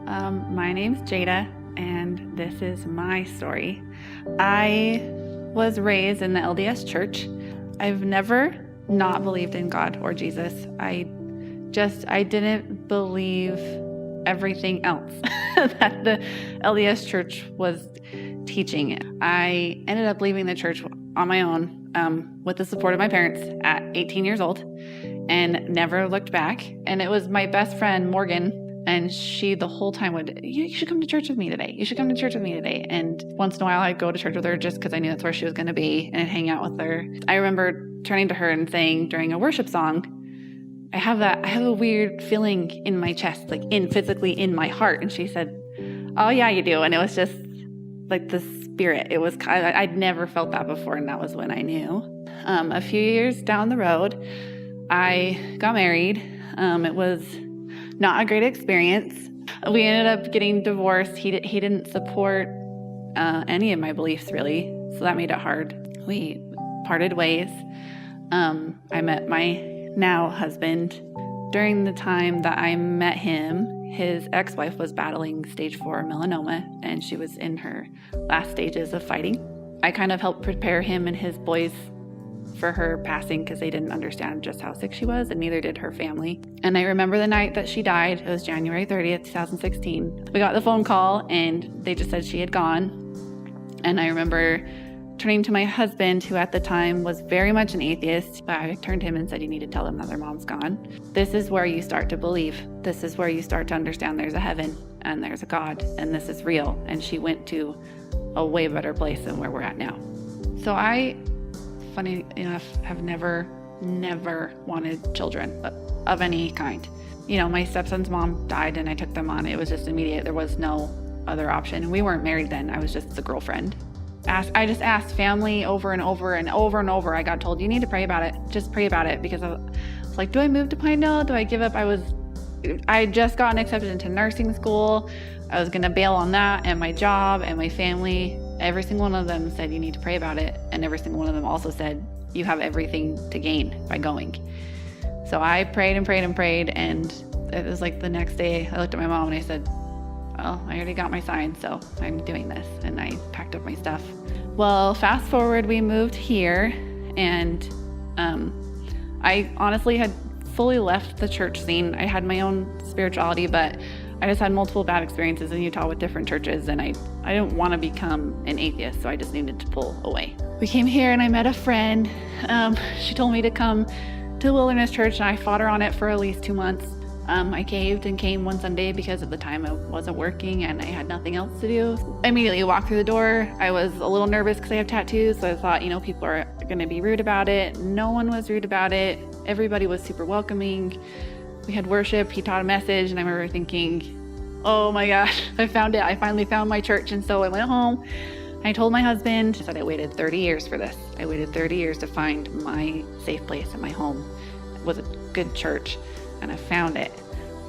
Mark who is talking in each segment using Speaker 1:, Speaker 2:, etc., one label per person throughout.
Speaker 1: My name's Jada, and this is my story. I was raised in the LDS church. I've never not believed in God or Jesus. I didn't believe everything else that the LDS church was teaching. I ended up leaving the church on my own with the support of my parents at 18 years old and never looked back. And it was my best friend, Morgan, and she the whole time would, you should come to church with me today. You should come to church with me today. And once in a while I'd go to church with her just because I knew that's where she was going to be and I'd hang out with her. I remember turning to her and saying during a worship song, I have a weird feeling in my chest, like physically in my heart. And she said, oh yeah, you do. And it was just like the spirit. It was I'd never felt that before. And that was when I knew. A few years down the road, I got married. It was not a great experience. We ended up getting divorced. He didn't support any of my beliefs really. So that made it hard. We parted ways. I met my now husband. During the time that I met him, his ex-wife was battling stage 4 melanoma, and she was in her last stages of fighting. I kind of helped prepare him and his boys for her passing because they didn't understand just how sick she was, and neither did her family. And I remember the night that she died. It was January 30th, 2016. We got the phone call, and they just said she had gone. And I remember turning to my husband, who at the time was very much an atheist. I turned to him and said, you need to tell them that their mom's gone. This is where you start to believe. This is where you start to understand there's a heaven and there's a God and this is real. And she went to a way better place than where we're at now. So I, funny enough, have never wanted children of any kind. You know, my stepson's mom died and I took them on. It was just immediate. There was no other option. We weren't married then. I was just a girlfriend. I just asked family over and over and over and over. I got told, you need to pray about it. Just pray about it. Because I was like, do I move to Pinedale? Do I give up? I had just gotten accepted into nursing school. I was going to bail on that and my job and my family. Every single one of them said, you need to pray about it. And every single one of them also said, you have everything to gain by going. So I prayed and prayed and prayed. And it was like the next day I looked at my mom and I said, well, I already got my sign, so I'm doing this. And I packed up my stuff. Well, fast forward, we moved here, and I honestly had fully left the church scene. I had my own spirituality, but I just had multiple bad experiences in Utah with different churches, and I didn't want to become an atheist, so I just needed to pull away. We came here, and I met a friend. She told me to come to Wilderness Church, and I fought her on it for at least 2 months. I caved and came one Sunday because at the time I wasn't working and I had nothing else to do. I immediately walked through the door. I was a little nervous because I have tattoos, so I thought, people are going to be rude about it. No one was rude about it. Everybody was super welcoming. We had worship. He taught a message, and I remember thinking, oh my gosh, I found it. I finally found my church. And so I went home. I told my husband that I waited 30 years for this. I waited 30 years to find my safe place and my home. It was a good church. And I found it.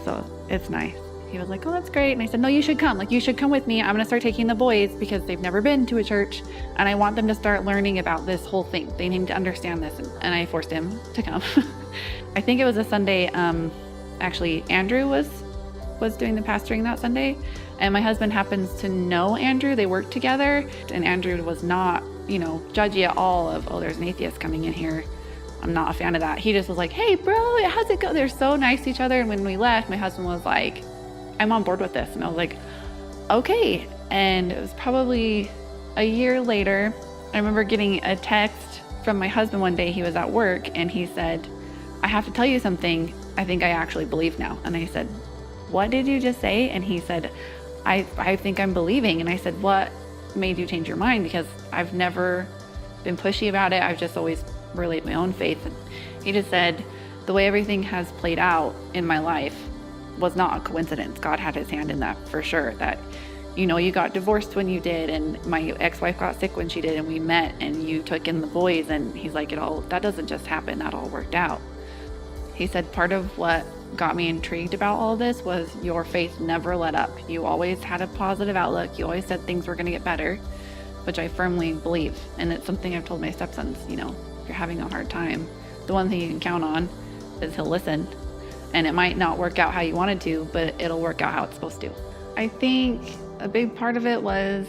Speaker 1: So it's nice. He was like, oh, that's great. And I said, no, you should come. You should come with me. I'm going to start taking the boys because they've never been to a church. And I want them to start learning about this whole thing. They need to understand this. And I forced him to come. I think it was a Sunday. Actually, Andrew was doing the pastoring that Sunday. And my husband happens to know Andrew. They worked together. And Andrew was not, judgy at all of, oh, there's an atheist coming in here. I'm not a fan of that. He just was like, hey, bro, how's it go? They're so nice to each other. And when we left, my husband was like, I'm on board with this. And I was like, okay. And it was probably a year later. I remember getting a text from my husband one day. He was at work and he said, I have to tell you something. I think I actually believe now. And I said, what did you just say? And he said, I think I'm believing. And I said, what made you change your mind? Because I've never been pushy about it. I've just always relayed my own faith. And he just said, the way everything has played out in my life was not a coincidence. God had his hand in that for sure. That, you got divorced when you did, and my ex-wife got sick when she did, and we met, and you took in the boys. And he's like, that doesn't just happen. That all worked out. He said, part of what got me intrigued about all this was your faith never let up. You always had a positive outlook. You always said things were going to get better, which I firmly believe. And it's something I've told my stepsons, if you're having a hard time, the one thing you can count on is he'll listen. And it might not work out how you wanted to, but it'll work out how it's supposed to. I think a big part of it was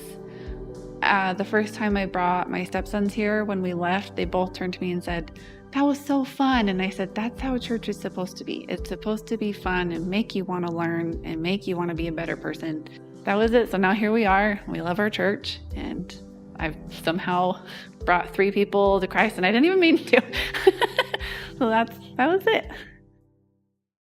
Speaker 1: the first time I brought my stepsons here, when we left, they both turned to me and said, "That was so fun." And I said, "That's how church is supposed to be. It's supposed to be fun and make you want to learn and make you want to be a better person." That was it. So now here we are. We love our church, and I've somehow brought 3 people to Christ, and I didn't even mean to. So that was it.